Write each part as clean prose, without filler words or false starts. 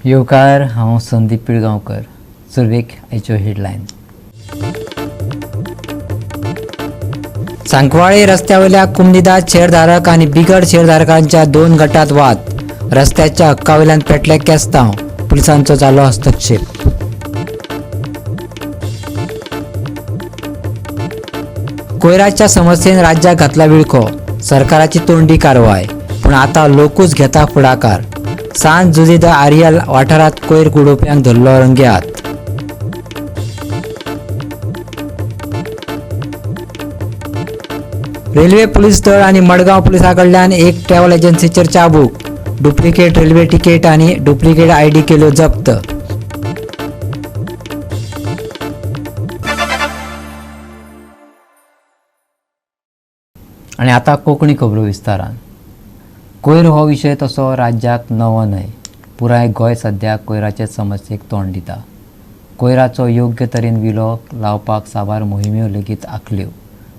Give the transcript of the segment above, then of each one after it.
येवकार हांव संदीप पिळगांवकर. सुरवेक आयच्यो हेडलायन. सांकवाळे रस्त्यावयल्या कुमनीदाद शेअरधारक आनी बिगर शेअरधारकांच्या दोन गटात वाद. रस्त्याच्या हक्कावयल्यान पेटले केस्तांव. पुलिसांचो जालो हस्तक्षेप. कोयराच्या समस्येन राज्याक घातला विळखो. सरकाराची तोंडी कारवाय, पूण आतां लोकूच घेता फुडाकार. सांज जुजिद आर्यल वाठारात कोयर उडोवप्यांक धरलो रंगे हात. रेल्वे पुलीस दळ आनी मडगांव पुलिसां कडल्यान एक ट्रॅव्हल एजन्सीचेर चाबूक. डुप्लिकेट रेल्वे तिकेट आनी डुप्लिकेट आयडी केल्यो जप्त. आनी आतां कोंकणी खबरो विस्तारान. कोयर हो विशय तसो राज्याक नवो न्हय. पुराय गोंय सद्याक कोयराचे समस्येक तोंड दिता. कोयराचो योग्य तरेन विलो लावपाक साबार मोहिम्यो लेगीत आंखल्यो.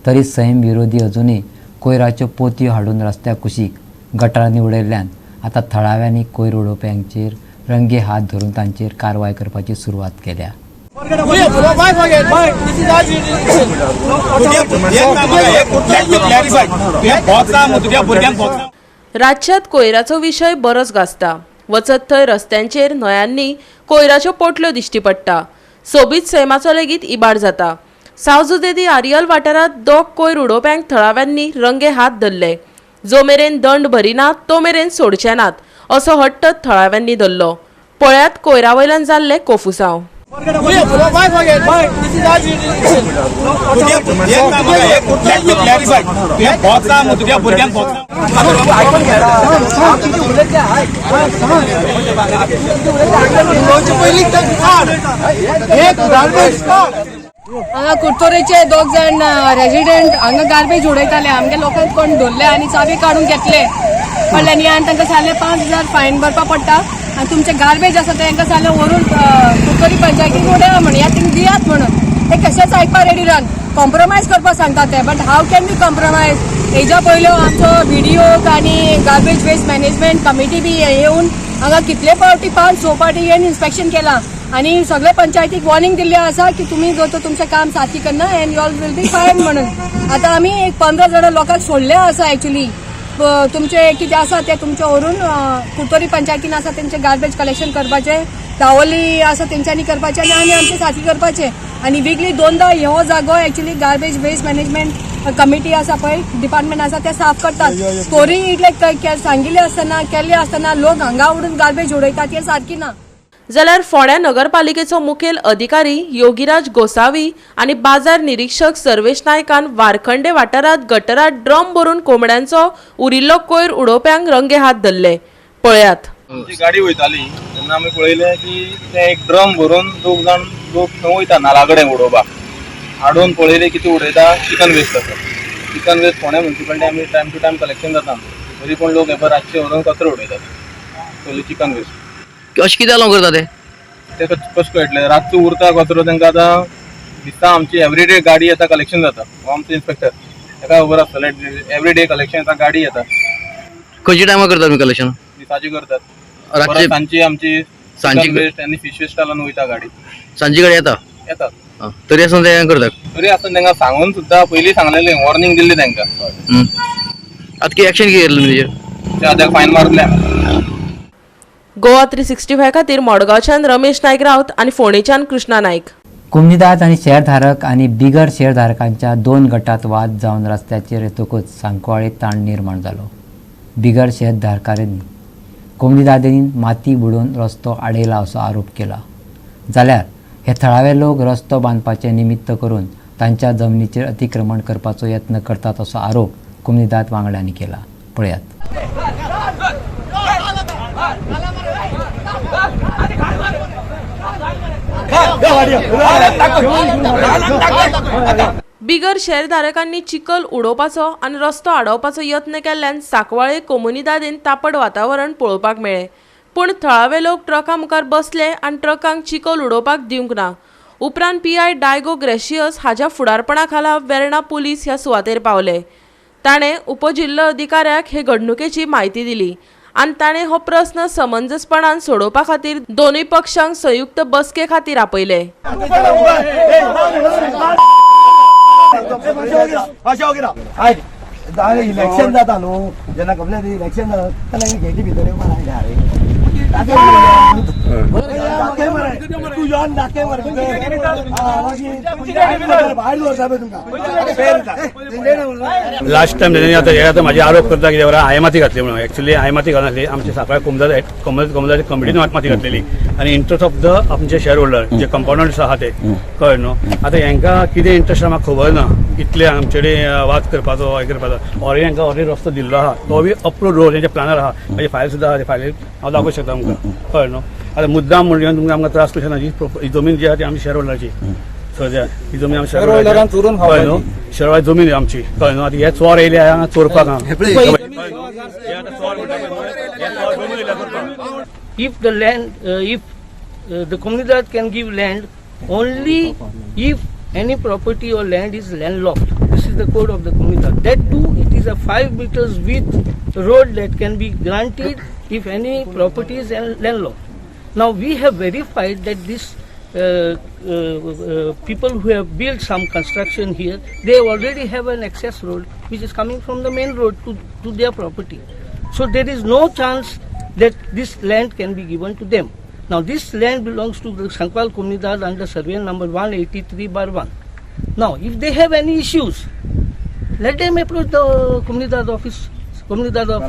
तरी सैम विरोधी अजूनय कोयराच्यो पोतयो हाडून रस्त्या कुशीक गटारांनी उडयल्ल्यान आतां थळाव्यांनी कोयर उडोवप्यांचेर रंगे हात धरून तांचेर कारवाय करपाची सुरवात केल्या. राज्यात कोयराचो विशय बरोच गाजता. वचत थंय रस्त्यांचेर न्हंयांनी कोयराच्यो पोटल्यो दिश्टी पडटा. सोबीत सैमाचो लेगीत इबाड जाता. सावजुदेदी आर्यल वाठारात दोग कोयर उडोवप्यांक थळाव्यांनी रंगे हात धरले. जो मेरेन दंड भरिनात तो मेरेन सोडचे नात असो हट्ट थळाव्यांनी धरलो. पळयात कोयरावयल्यान जाल्ले कोफुसांव. हांगा कुडतोरेचे दोग जाण रेजिडेंट हांगा गार्बेज उडयताले. आमगे लोकांक कोण धरले आनी चाबी काडून घेतले. म्हणलें न्ही आनी तांकां सांगलें 5,000 फायन भरपा पडटा आनी तुमचे गार्बेज आसा तांकां सांगलें व्हरून कुडतोरी पंचायतीक उडया म्हण या थिंग दियात म्हणून. ते कशेंच आयकपा रेडी रावन कॉम्प्रोमायज करपा सांगता ते. But how can be compromise. हेज्या पयल्यो आमचो व्हिडिओ आनी गार्बेज वेस्ट मॅनेजमेंट कमिटी बी येवन हांगा कितले फावटी 5-6 फावटी येवन इन्स्पेक्शन केलां आनी सगळे पंचायतीक वॉर्निंग दिल्लें आसा की तुमी जो तो तुमचें काम सारकी करना end you all will be फायन म्हणून. आतां आमी एक 15 जाणां लोकांक सोडले आसा एक्चुली. तुमचे कितें आसा ते तुमचे व्हरून कुडतोरी पंचायतीन आसा तेंचे गार्बेज कलेक्शन करपाचें. दावोली आसा तेंच्यांनी करपाचें आनी आमचे सारकी करपाचें. आनी विकली 2दा हो जागो actually garbage waste management committee आसा पळय डिपार्टमेंट आसा ते साफ करतात. स्टोरी इतले सांगिल्ले आसतना केल्ले आसतना लोक हांगा उडून गार्बेज उडयतात हे सारकी ना. जाल्यार फोंड्या नगरपालिकेचो मुखेल अधिकारी योगीराज गोसावी आनी बाजार निरीक्षक सर्वेश नायकान वारखंडे वाठारात गटरात ड्रम भरून कोंबड्यांचो उरिल्लो कोयर उडोवप्यांक रंगे हात धरले. पळयात. गाडी वयताली तेन्ना आमी पळयलें की ते एक ड्रम भरून दोग जाण लोक थंय वयता नालागडे उडोवपाक. हाडून पळयलें की ती उडयता चिकन वेस्ट आसा. चिकन वेस्ट फोंड्या म्युन्सिपालिटी आमी टायम टू टायम कलेक्शन जाता. तरी पूण लोक एबर रातचे व्हरून कचरो उडयतात. पयलीं चिकन वेस्ट अशें कित्याक लागून करता ते कशें कळटलें. रातचो उरता कचरो तांकां आतां दिसता आमची एवरीडे गाडी येता कलेक्शन जाता. हो आमचो इन्स्पेक्टर ताका खबर आसतलें एवरीडे कलेक्शन येता गाडी येता. खंयच्या टायमार करता तुमी कलेक्शन? दिसाची करतात. रातची सांजची आमची सांजची वेस्ट आनी फिश वेस्ट घालून वयता गाडी. सांजची गाडी येतात. तरी आसून ते करतात. तरी आसून तांकां सांगून सुद्दां पयलीं सांगलेलें वॉर्निंग दिल्ली तांकां. आतां कितें एक्शन कितें घेतलें तुमचेर? आतां फायन मारल्या. गोवा 365 खातीर मडगांवच्यान रमेश नायक रावत आनी फोंडेच्यान कृष्णा नायक. कुमनीदाद आनी शेअरधारक आनी बिगर शेअरधारकांच्या दोन गटात वाद जावन रस्त्याचेर येतकूच सांकवाळे ताण निर्माण जालो. बिगर शेअरधारकांनी कुमनीदादांनी माती बुडोवन रस्तो आडयला असो आरोप केला. जाल्यार हे थळावे लोक रस्तो बांदपाचे निमित्त करून तांच्या जमनीचेर अतिक्रमण करपाचो यत्न करतात असो आरोप कुमनीदाद वांगड्यांनी केला. पळयात. बिगर शेअरधारकांनी चिखल उडोवपाचो आनी रस्तो आडोवपाचो यत्न केल्ल्यान सांकवाळे कोमुनिदादीन तापड वातावरण पळोवपाक मेळ्ळें. पूण थळावे लोक ट्रका मुखार बसले आनी ट्रकांक चिखल उडोवपाक दिवंक ना. उपरांत पीआय डायगो ग्रेशियस हाच्या फुडारपणा खाला वेर्णा पुलीस ह्या सुवातेर पावले. ताणें उपजिल्लो अधिकाऱ्याक हे घडणुकेची म्हायती दिली आनी ताणें हो प्रस्न समंजसपणान सोडोवपा खातीर दोनूय पक्षांक संयुक्त बसके खातीर आपयले. इलेक्शन जाता न्हू, जेन्ना कंप्लेन इलेक्शन जाता तेन्ना गेटी भितर येवपा लायल्या रे. तूं योन दाखय मरे भायर दवरता पळय तुमकां. लास्ट टाइम आता माझे आरोप करता की हांवें माती घातली म्हणून. एक्चुअली हांवें माती घालनासली, आमच्या साखळ्या कोमदाची कमिटीन माती घातलेली आनी इंट्रस्ट ऑफ द आमचे शेअर होल्डर जे कंपाउंडर्स आहा ते कळ्ळें न्हू. आतां हांकां कितें इंट्रस्ट म्हाका खबर ना, इतले आमचे कडेन वाद करपाचो हे करपाचो. ऑलरेडी हांकां ऑलरेडी रस्तो दिल्लो आहा, तो बी अप्रूव्ड रोड तेंचे प्लॅनर आहा, माझी फायल सुद्दां आहा, फायल हांव दाखोवंक शकता तुमकां कळ्ळें न्हू. आतां मुद्दाम म्हणून तुमकां आमकां त्रास कशें ना, ही जमीन जी आहा ती आमी शेअर होल्डराची सद्या, ही जमीन आमी शेअर होल्डरान चोरून कळ्ळें न्हू. शेअर होल्डर जमीन आमची कळ्ळें न्हू. आतां हे चोर येयले हांगा चोरपाक If the land, if the Komunidad can give land only if any property or land is landlocked. This is the code of the Komunidad. That too, it is a 5 meters width road that can be granted if any property is landlocked. Now we have verified that this people who have built some construction here, they already have an access road which is coming from the main road to their property. So there is no chance that this land can be given to them. Now this land belongs to the Sankwal Komunidad under survey number 183/1. Now if they have any issues, let them approach the Komunidad office, Komunidad of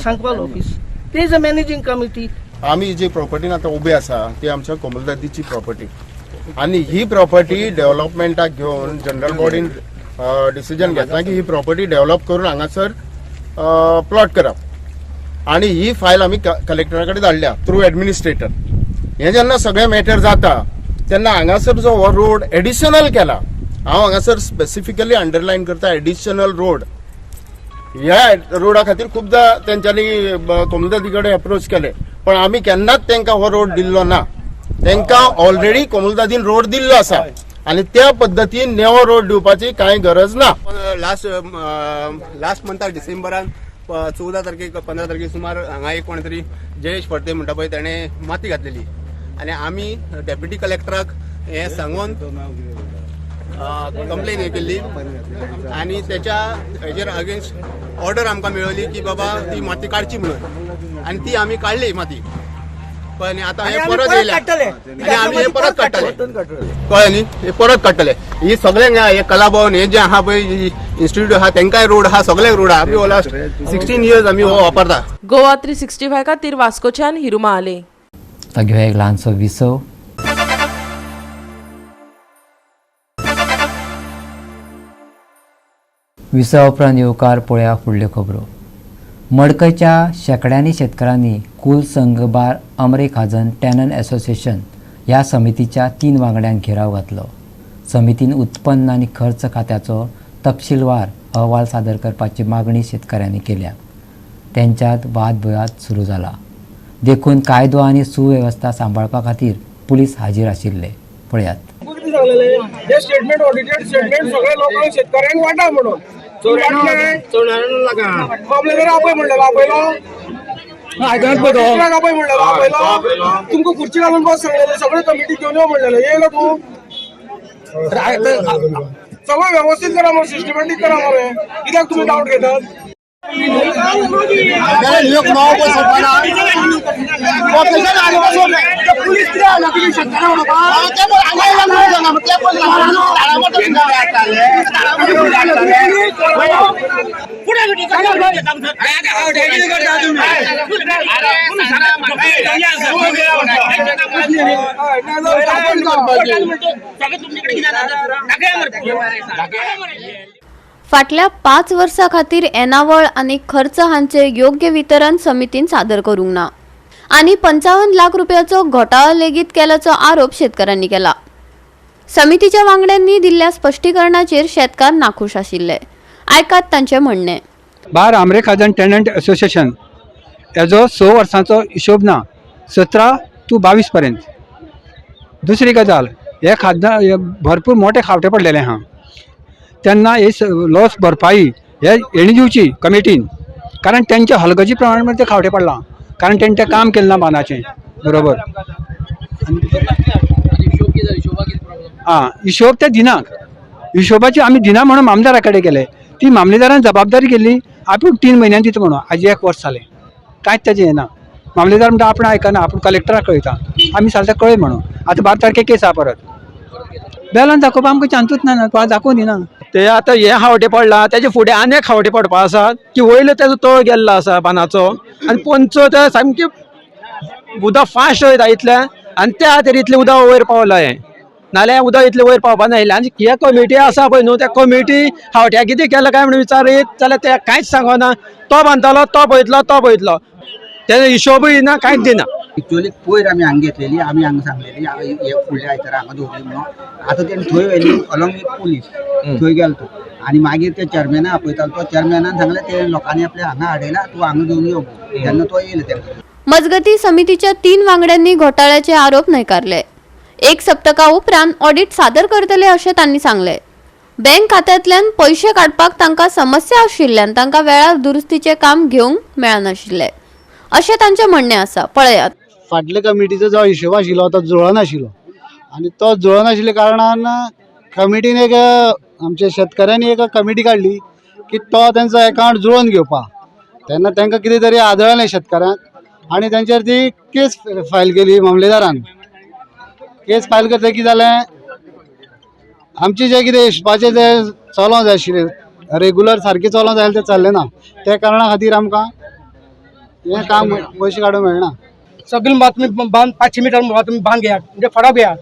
Sankwal office. There is a managing committee. आम्ही जी property आता उभी आसा ती आमच्या कोमुलदादीची property आणि ही property डेव्हलपमेंटाक घेऊन general बॉडीन decision घेतला की ही प्रॉपर्टी डेव्हलप करून हांगासर प्लॉट करप आणि ही फायल आम्ही कलेक्टराकडे धाडल्या थ्रू एडमिनिस्ट्रेटर. हे जेन्ना सगळे मॅटर जाता तेन्ना हांगासर जो हो रोड एडिशनल केला, हांव हांगासर स्पेसिफिकली अंडरलायन करता एडिशनल रोड. ह्या रोडा खातीर खुबदां तेंच्यांनी कोमुलदादी कडेन अप्रोच केले, पण आम्ही केन्नाच तांकां हो रोड दिल्लो ना. तांकां ऑलरेडी कोमुलदादीन रोड दिल्लो आसा आणि त्या पद्दतीन नवो रोड दिवपाची कांय गरज ना. लास्ट मंथाक डिसेंबरान 14 तारखेक 15 तारखेक सुमार हांगा एक कोण तरी जयेश फडते म्हणटा पळय ताणें माती घातलेली आणि आमी डेप्युटी कलेक्टराक हे सांगून कंप्लेन हे केल्ली आणि त्याच्या हेजेर अगेन्स्ट ऑर्डर आमकां मेळ्ळी की बाबा ती माती काडची म्हणून आणि ती आमी काडली माती. कळ्ळें न्ही. आतां हे परत येयल्या आणि आमी हे परत काडटले. कळ्ळें न्ही. हे परत काडटले. ही सगळ्यांक हे कलाभवन हे जे आहा पळय इन्स्टिट्यूट आहा तेंकाय रोड आहा, सगळ्यांक रोड आहा. आमी हो लास्ट 16 इयर्स आमी हो वापरता. गोवा 365 खातीर वास्कोच्यान हिरुमा आले. आता घेऊया एक ल्हानसो विसव. विसव उपरांत येवकार पळया फुडल्यो खबरो. मडकयच्या शेकड्यांनी शेतकारांनी कुल संघबार अमरे खाजन टॅनन असोसिएशन ह्या समितीच्या 3 वांगड्यांक घेराव घातलो. समितीन उत्पन्न आनी खर्च खात्याचो तपशीलवार अहवाल सादर करपाची मागणी शेतकऱ्यांनी केल्या. त्यांच्यात वादविवाद सुरू जाला. देखून कायदो आनी सुवेवस्था सांबाळपा खातीर पुलीस हाजीर आशिल्ले. पळयात. स्टेटमेंट ऑडिटेड स्टेटमेंट सगळे लोकल शेतकऱ्यांक वाटा म्हणून तुमका खुर्ची घालून बस सांगलेले, सगळे कमिटी घेऊन येऊ म्हणलेलं. येयला तू सगळं व्यवस्थित करा मग, सिस्टमॅटिक करा मरे. कित्याक तुम्ही डाऊट घेतात? फाटल्या 5 वर्सां खातीर एनावळ आनी खर्च हांचे योग्य वितरण समितीन सादर करूंक ना आनी 55 लाख रुपयाचो घोटाळो लेगीत केल्याचो आरोप शेतकारांनी केला. समितीच्या वांगड्यांनी दिल्ल्या स्पश्टीकरणाचेर शेतकार नाखुश आशिल्ले. आयकात तांचे म्हणणे. बार आमरे खाजन टेनंट असोसिएशन हेजो 6 वर्सांचो हिशोब ना, 17 to 22 पर्यंत. दुसरी गजाल, हे खाजना भरपूर मोठे खावटे पडलेले आहा. तेन्ना हे लॉस भरपाई हे हेणी दिवची कमिटीन कारण त्यांच्या हलगर्जी प्रमाणे ते खावटे पडला, कारण त्यांनी काम केलं ना बांदाचें बरोबर. हिशोब ते दिनाक, हिशोबाची आमी दिना म्हणून मामलेदारा कडेन गेले. ती मामलेदारान जबाबदारी केली आपूण 3 म्हयन्यान दिता म्हणून. आजी 1 वर्स जालें, कांयच तेजें येना. मामलेदार म्हणटा आपण आयकना, आपूण कलेक्टराक कळयता. आमी सांगता कळय म्हणून. आतां 12 तारखेक केस आहा परत. बेलान दाखोवपा आमकां चान्सूच ना, तो दाखोवन दिना. ते आतां हे खावटे पडला, तेजे फुडें आनी एक खावटे पडपा आसात की वयलो तेजो तळ गेल्लो आसा बांदाचो आनी पंचो ते सामकी उदक फास्ट वयता इतलें, आनी त्या खातीर इतलें उदक वयर पावला हें. नाल्यार उदक इतलें वयर पावपा नाशिल्लें. आनी हे कमिटी आसा पळय न्हू, त्या कमिटी खावट्याक कितें केलां काय म्हणून विचारीत जाल्यार ते कांयच सांगना. तो बांदतालो, तो पळयतलो, तेजो हिशोबूय ना, कांयच दिना. एक्चुअली पयर आमी हांगा घेतलेली, आमी हांगा सांगलेली हे फुडल्या आयतारा हांगा दवरली म्हणून. आतां तेणी थंय व्हेली अलॉंग विथ पुलीस, थंय गेलो तो. आनी मागीर ते चेअरमॅना आपयतालो, तो चेअरमॅनान सांगलें ते लोकांनी आपल्या हांगा हाडयला, तूं हांगा घेवन यो म्हणून. तेन्ना तो येयलो तेंका. मजगती समितीच्या 3 वांगड्यांनी घोटाळ्याचे आरोप न्हयकारले. 1 सप्तका उपरांत ऑडिट सादर करतले अशें तांणी सांगले. बँक खात्यांतल्यान पयशे काडपाक तांकां समस्या आशिल्ल्यान तांकां वेळार दुरुस्तीचें काम घेवंक मेळनाशिल्लें अशें तांचें म्हणणें आसा. पळयात. फाटल्या कमिटीचो जो हिशोब आशिल्लो तो जुळनाशिल्लो, आनी तो जुळनाशिल्ल्या कारणान कमिटीन एक आमच्या शेतकऱ्यांनी एक कमिटी काडली की तो तेंचो अकावंट जुळोवन घेवपा. तेन्ना तांकां कितें तरी आदळलें शेतकऱ्यांक आनी तांचेर ती केस फायल केली मामलेदारान. केस फायल करता कितें जालें, आमचे जे कितें हिशोबाचें जें चलोंक जाय आशिल्लें रेगुलर सारकें चलोंक जाय तें चल्लें ना. त्या कारणां खातीर आमकां हें काम पयशे काडूंक मेळना. सगळी तुमी बांद 500 मिटर तुमी बांद घेयात, म्हणजे फडो घेयात.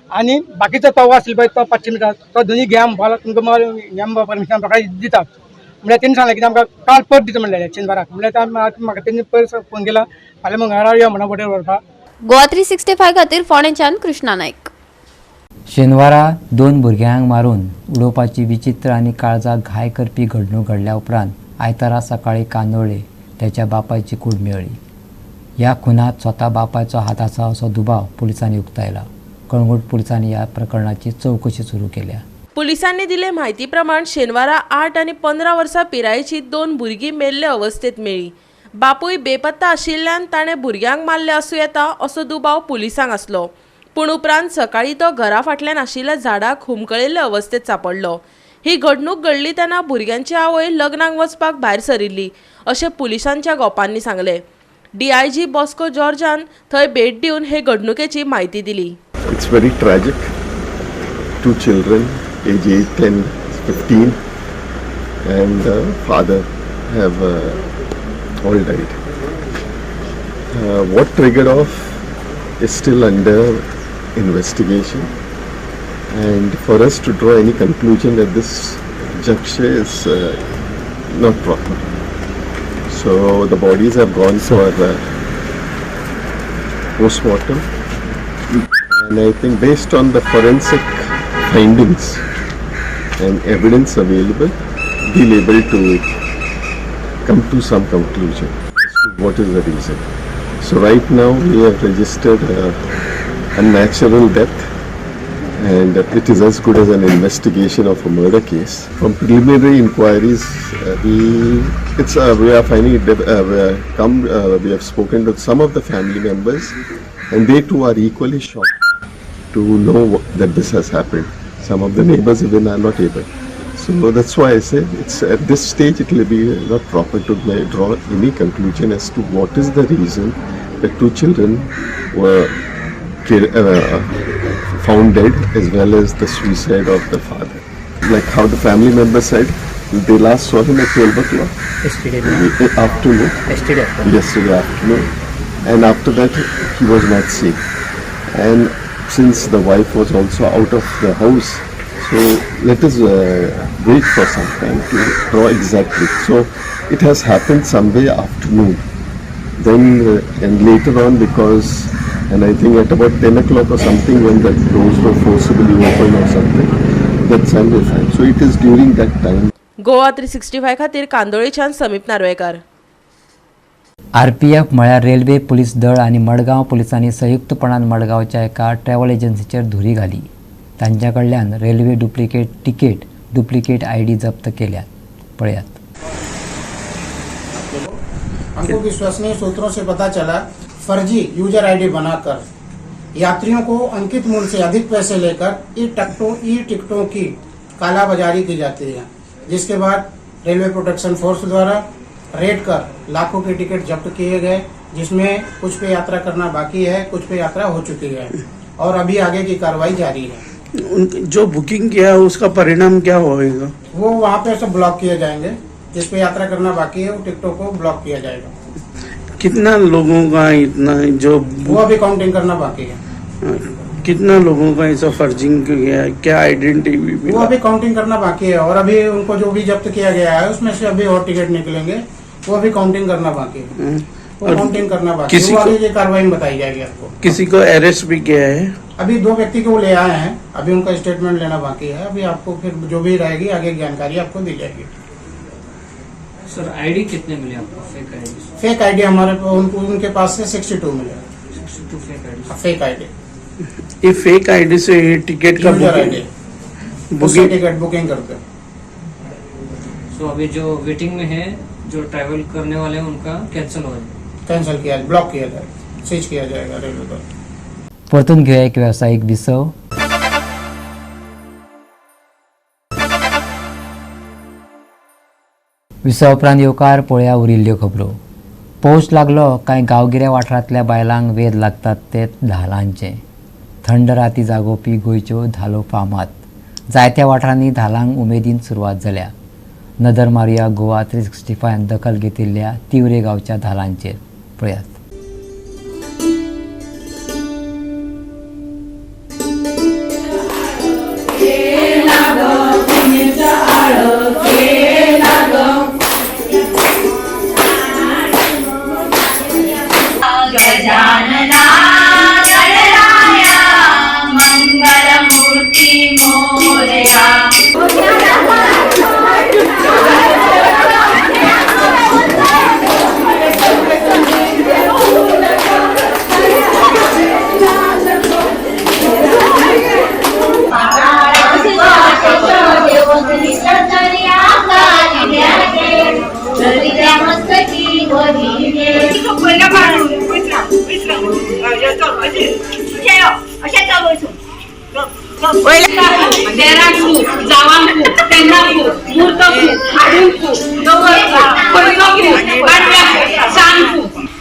आनी बाकीचो तवो आसलो पळय तो 500 मिटर तो दोनी घ्या म्हणपाक तुमकां परमिशन म्हाका दितात. म्हणजे तेणी सांगलें की आमकां काल परत दिता म्हणलें शेनवाराक. म्हणजे म्हाका तेणी पयर फोन केला फाल्यां मंगळारा या म्हणून वटेर व्हरपाक. गोवा 365 खातीर फोंडेच्यान कृष्णा नायक. शेनवारा 2 भुरग्यांक मारून उडोवपाची विचित्र आनी काळजाक घाय करपी घडणूक घडल्या उपरांत आयतारा सकाळी कांदोळे त्याच्या बापायची कूड मेळ्ळी. ह्या खुनात स्वता बापायचो हात आसा असो दुबाव पुलिसांनी उक्तायला. कळंगूट पुलिसांनी ह्या प्रकरणाची चौकशी सुरू केल्या. पुलिसांनी दिले माहिती प्रमाण शेनवारा 8 आनी 15 वर्सां पिरायेची 2 भुरगीं मेल्ल्या अवस्थेत मेळ्ळी. बापूय बेपत्ता आशिल्ल्यान ताणें भुरग्यांक मारले आसूं येता असो दुबाव पुलिसांक आसलो. पूण उपरांत सकाळी तो घरा फाटल्यान आशिल्ल्या झाडाक हुमकळिल्ल्या अवस्थेत सांपडलो. ही घडणूक घडली तेन्ना भुरग्यांची आवय लग्नाक वचपाक भायर सरिल्ली अशें पुलिसांच्या गोपांनी सांगलें. DIG बॉस्को जॉर्जान थंय भेट दिवन हे घडणुकेची माहिती दिली. It's very tragic. 2 children, age 8, 10, 15, and father have all died. What triggered off is still under investigation, and for us to draw any conclusion at this juncture is not proper. So the bodies have gone for post-mortem, and I think based on the forensic findings and evidence available, we'll able to come to some conclusion as to what is the reason. So right now we have registered a natural death, and it is as good as an investigation of a murder case. From preliminary inquiries, we are finding it. We have spoken to some of the family members, and they too are equally shocked to know that this has happened. Some of the neighbors even are not able. So that's why I say it's at this stage it will be not proper to draw any conclusion as to what is the reason that 2 children were found dead, as well as the suicide of the father. Like how the family members said, they last saw him at 12 o'clock. Afternoon. Yesterday afternoon. And after that, he was not seen. And since the wife was also out of the house, so let us wait for some time to draw exactly. So it has happened Sunday afternoon. Then and later on, because and I think at about 10 o'clock or something, when the doors were forcibly opened or something, that Sunday time. So it is during that time. Goa 365 खातीर कांदोळेच्यान समीप Narvekar. RPF म्हळ्यार railway police दळ आनी मडगांव पुलिसांनी संयुक्तपणान मडगांवच्या एका travel एजन्सीचेर धुरी घाली. तांच्या कडल्यान railway duplicate ticket, duplicate ID जप्त केल्यात. पळयात. हमको विश्वसनीय सूत्रों से पता चला फर्जी यूजर आईडी बनाकर यात्रियों को अंकित मूल्य से अधिक पैसे लेकर ई टिकटों की कालाबाजारी की जाती है, जिसके बाद रेलवे प्रोटेक्शन फोर्स द्वारा रेड कर लाखों के टिकट जब्त किए गए, जिसमें कुछ पे यात्रा करना बाकी है, कुछ पे यात्रा हो चुकी है और अभी आगे की कार्रवाई जारी है। जो बुकिंग किया है उसका परिणाम क्या होगा? वो वहाँ पे सब ब्लॉक किए जाएंगे, जिस पे यात्रा करना बाकी है वो टिकटों को ब्लॉक किया जाएगा। कितना लोगों का इतना जो वो अभी काउंटिंग करना बाकी है। कितना लोगों का ऐसा फर्जिंग किया है, क्या आइडेंटिटी? वो अभी काउंटिंग करना बाकी है और अभी उनको जो भी जब्त किया गया है उसमें से अभी और टिकट निकलेंगे, वो अभी काउंटिंग करना बाकी है। वो काउंटिंग करना बाकी है, वो आगे की कार्रवाई में बताई जाएगी आपको। किसी को अरेस्ट भी किया है? अभी 2 व्यक्ति को ले आए हैं, अभी उनका स्टेटमेंट लेना बाकी है। अभी आपको फिर जो भी रहेगी आगे जानकारी आपको दी जाएगी। सर आईडी कितने मिले आपको? Fake ID? फेक आईडी हमारे उनके पास से 62 मिले। 62 फेक आईडी? Fake ID. ये फेक आईडी से टिकट का टिकट बुकिंग करते हैं। सो अभी जो वेटिंग में है, जो ट्रैवल करने वाले हैं उनका कैंसिल हो जाएगा? कैंसिल किया, ब्लॉक किया जाएगा, सीज किया जाएगा रेलवे पर। परतून घेऊया एक व्यावसायिक विसव। विसव उपरांत येवकार पळया उरिल्ल्यो खबरो। पावस लागलो काय गांवगिऱ्या वाठारांतल्या बायलांक वेध लागतात ते धालांचे। थंड राती जागोवपी गोंयच्यो धालो फामाद। जायत्या वाठारांनी धालांक उमेदीन सुरवात जाल्या। नदर मारुया गोवा 365 दखल घेतिल्ल्या तिवरे गांवच्या धालांचेर पळयात।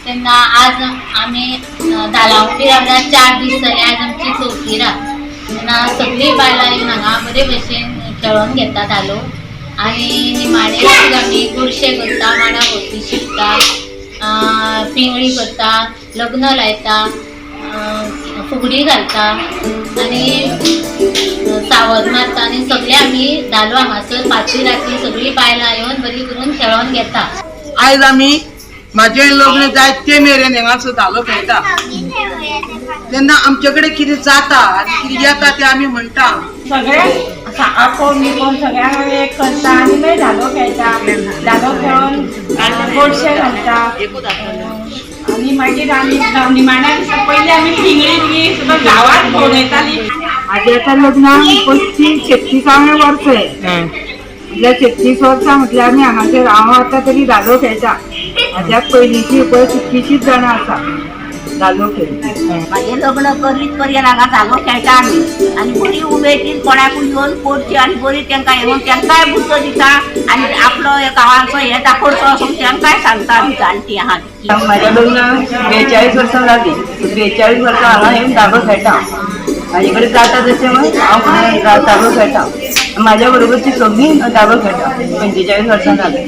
तेन्ना आज आमी धालावपी रावल्यार 4 दीस जाले। आज आमची चवथी रात। तेन्ना सगळीं बायलां येवन हांगा बरे भशेन खेळोन घेता धालो आनी निमाणे रातीक आमी गोडशे करता, मांडा भोंवती शिकता, पिंगळी करता, लग्न लायता, फुगडी घालता आनी सावध मारता आनी सगळे आमी धालो हांगासर 5 राती सगळीं बायलां येवन बरी करून खेळोन घेता। आयज आमी म्हाजें लग्न जायते मेरेन हांगासर धालो खेळटा। तेन्ना आमचे कडेन कितें जाता आनी कितें येता तें आमी म्हणटा। सगळे आपोवन बिपोवन सगळ्यांक एक करता आनी मागीर धालो खेळटा। धालो खेळोन गोडशे घालता आनी मागीर आमी निमाण्या दिसा पयलीं आमी पिंगळी बी सुद्दां गांवांत भोंवडायतालीं। म्हाजें आतां लग्नाक 36 वर्स म्हटल्यार 36 वर्सां म्हटल्यार आमी हांगासर हांव आतां तरी धालो खेळटा। म्हाज्याक पयलींची पळय कितलींशींच जाणां आसा धालो खेळटा। म्हाजें लग्न करीत पर्यंत हांगा धालो खेळटा आमी आनी बरी उमेदीन कोणाकूय येवन पडची आनी बरी तांकां येवन तांकांय बुद्द दिता आनी आपलो गांवाचो हे दाखोवचो अशें तांकांय सांगता आमी जाणटी आहा। म्हाज्या लग्नाक 42 वर्सां जालीं। 42 वर्सां हांगा येवन धालो खेळटा। म्हाजे कडेन जाता तशें हांव धालो खेळटा। म्हाज्या बरोबरची सगळीं धालो खेळटा। 45 वर्सां जालीं।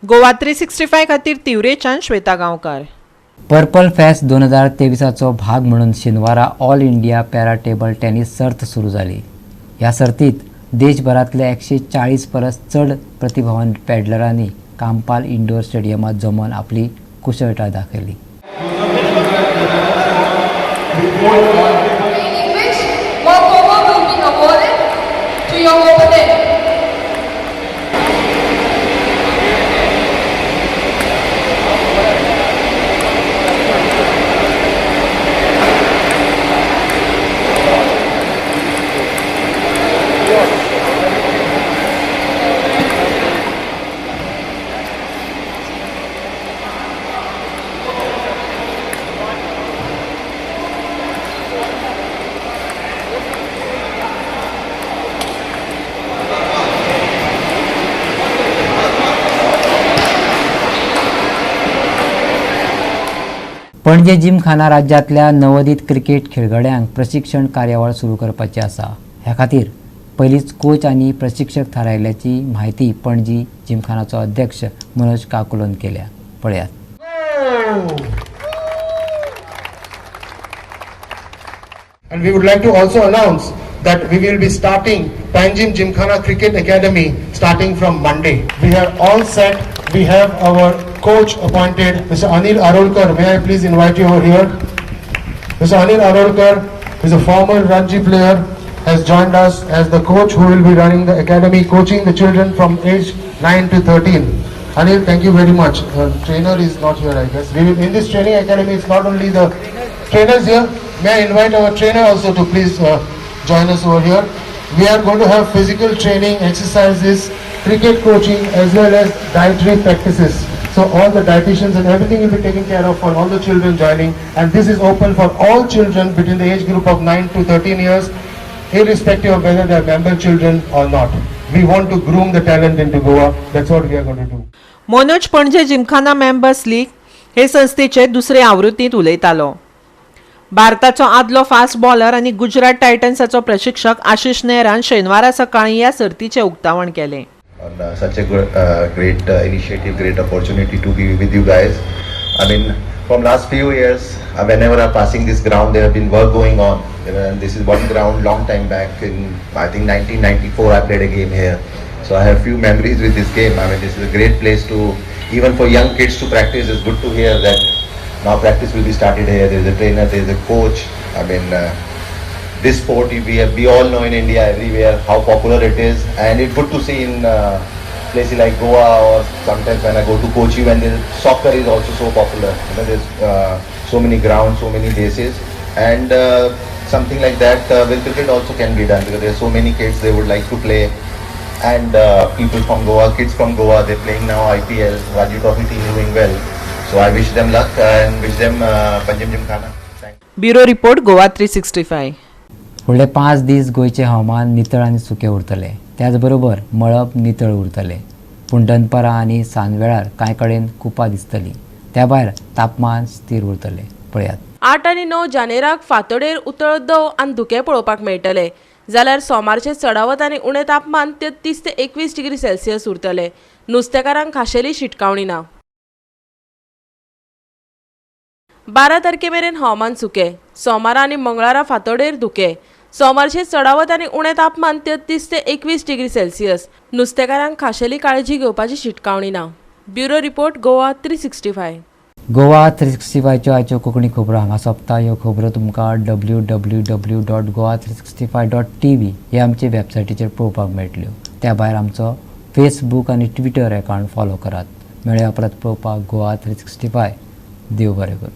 गोवा 365 खातीर तिवरेच्यान श्वेता गांवकार। पर्पल फेस्ट 2023चो भाग म्हणून शेनवारा all India para table tennis सर्त सुरू जाली. ह्या सर्तीत देशभरातले 140 परस चड प्रतिभावान पॅडलरांनी कांपाल इंडोर स्टेडियमात जमून आपली कुशळटाय दाखयली. पणजे जिमखाना राज्यातल्या नवोदित क्रिकेट खेळगड्यांक प्रशिक्षण कार्यावळ सुरू करपाची आसा. ह्या खातीर पयलींच कोच आनी प्रशिक्षक थारायल्याची म्हायती पणजी जिमखानाचो अध्यक्ष मनोज काकुलन केल्या. पळयात. And we would like to also announce that we will be starting Panjim Gymkhana Cricket Academy starting from Monday. We are all set. We have our coach appointed, Mr. Anil Arolkar. May I please invite you over here? Mr. Anil Arolkar is a former Ranji player, has joined us as the coach who will be running the academy, coaching the children from age 9 to 13. Anil, thank you very much. Trainer is not here, I guess. In this training academy, it's not only the trainers here. May I invite our trainer also to please join us over here. We are going to have physical training, exercises, cricket coaching, as well as dietary practices. So all the dietitians and everything will be taken care of for all the children joining. And this is open for all children between the age group of 9 to 13 years, irrespective of whether they are member children or not. We want to groom the talent into Goa. That's what we are going to do. Manoj पणजे Gymkhana members league हे संस्थेचे दुसरे आवृत्तीत उलयतालो. भारताचो आदलो fast bowler आनी गुजरात टायटन्साचो प्रशिक्षक आशिष नेहरान शेनवारा सकाळी ह्या सर्तीचे उक्तावण केले. On such a great initiative, great opportunity to be with you guys. I mean, from last few years, whenever I'm passing this ground, there have been work going on. And this is one ground long time back in, I think 1994, I played a game here. So I have few memories with this game. I mean, this is a great place to, even for young kids to practice. It's good to hear that now practice will be started here. There is a trainer, there is a coach. I mean, this sport we all know in India everywhere how popular it is, and it's good to see in places like Goa, or sometimes when I go to Kochi, when soccer is also so popular. You know, there's so many grounds, so many bases, and something like that with cricket also can be done, because there are so many kids they would like to play, and people from Goa, kids from Goa, they're playing now IPL, Ranji Trophy team doing well. So I wish them luck and wish them Panjim Gymkhana. Bureau report Goa 365. फुडले 5 दीस गोंयचे हवामान नितळ आनी सुकें उरतलें. त्याचबरोबर मळब नितळ उरतलें. पूण दनपारां आनी सांजवेळार कांय कडेन कुपां दिसतलीं. त्या भायर तापमान स्थिर उरतलें. पळयात. 8 आनी 9 जानेराक फातोडेर उतळ दव आनी धुकें पळोवपाक मेळटले. जाल्यार सोमारचे चडावत आनी उणें तापमान 33 ते 21 डिग्री सेल्सियस उरतले. नुस्तेकारांक खाशेली शिटकावणी ना. 12 तारखे मेरेन हवामान सुकें. सोमारा आनी मंगळारा फातोडेर धुकें. सोमारचे चडावत आनी उणें तापमान 33 ते 21 डिग्री सेल्सियस. नुस्तेकारांक खाशेली काळजी घेवपाची शिटकावणी ना. Bureau report Goa 365. गोवा 365च्यो आयच्यो कोंकणी खबरो हांगा सोंपता. ह्यो खबरो तुमकां www.goa365.tv हे आमचे वेबसायटीचेर पळोवपाक मेळटल्यो. त्या भायर आमचो फेसबूक आनी ट्विटर अकावंट फॉलो करात. मेळया परत पळोवपाक गोवा 365. देव बरें करूं.